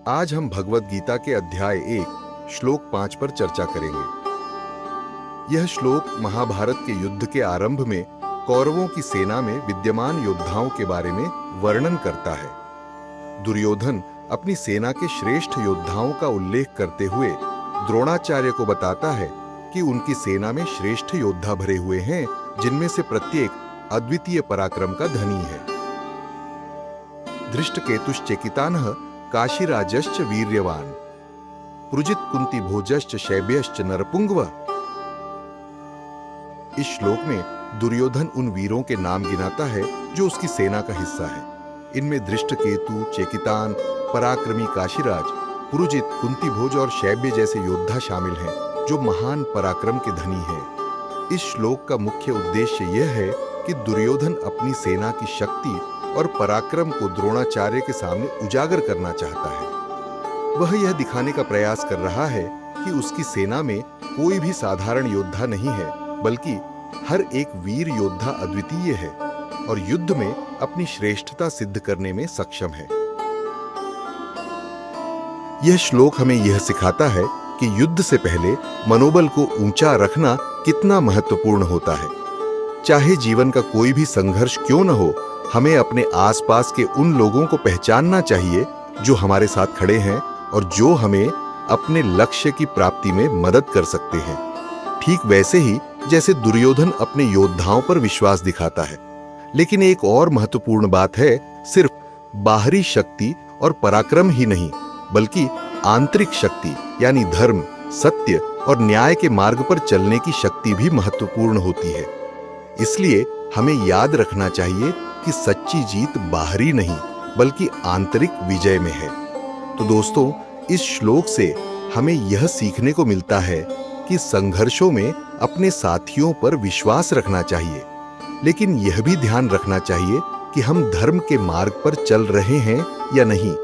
आज हम भगवद गीता के अध्याय 1 श्लोक 5 पर चर्चा करेंगे। यह श्लोक महाभारत के युद्ध के आरंभ में कौरवों की सेना में विद्यमान योद्धाओं के बारे में वर्णन करता है। दुर्योधन अपनी सेना के श्रेष्ठ योद्धाओं का उल्लेख करते हुए द्रोणाचार्य को बताता है कि उनकी सेना में श्रेष्ठ योद्धा भरे हुए हैं, जिनमें से प्रत्येक अद्वितीय पराक्रम का धनी है। धृष्टकेतुश्चेकितानः काशीराजश्च वीर्यवान, पृजित कुंती भोजश्च शैब्यश्च नरपुंगव। इस श्लोक में दुर्योधन उन वीरों के नाम गिनाता है जो उसकी सेना का हिस्सा है। इनमें धृष्टकेतु, चेकितान, पराक्रमी काशीराज, पुरुजित, कुंती भोज और शैब्य जैसे योद्धा शामिल हैं, जो महान पराक्रम के धनी हैं। इस श्लोक का मुख्य उद्देश्य यह है कि दुर्योधन अपनी सेना की शक्ति और पराक्रम को द्रोणाचार्य के सामने उजागर करना चाहता है। वह यह दिखाने का प्रयास कर रहा है कि उसकी सेना में कोई भी साधारण योद्धा नहीं है, बल्कि हर एक वीर योद्धा अद्वितीय है और युद्ध में अपनी श्रेष्ठता सिद्ध करने में सक्षम है। यह श्लोक हमें यह सिखाता है कि युद्ध से पहले मनोबल को ऊंचा रखना कितना महत्वपूर्ण होता है। चाहे जीवन का कोई भी संघर्ष क्यों न हो, हमें अपने आसपास के उन लोगों को पहचानना चाहिए जो हमारे साथ खड़े हैं और जो हमें अपने लक्ष्य की प्राप्ति में मदद कर सकते हैं। ठीक वैसे ही जैसे दुर्योधन अपने योद्धाओं पर विश्वास दिखाता है। लेकिन एक और महत्वपूर्ण बात है, सिर्फ बाहरी शक्ति और पराक्रम ही नहीं, बल्कि आंतरिक शक्ति यानी धर्म, सत्य और न्याय के मार्ग पर चलने की शक्ति भी महत्वपूर्ण होती है। इसलिए हमें याद रखना चाहिए कि सच्ची जीत बाहरी नहीं, बल्कि आंतरिक विजय में है। तो दोस्तों, इस श्लोक से हमें यह सीखने को मिलता है कि संघर्षों में अपने साथियों पर विश्वास रखना चाहिए, लेकिन यह भी ध्यान रखना चाहिए कि हम धर्म के मार्ग पर चल रहे हैं या नहीं।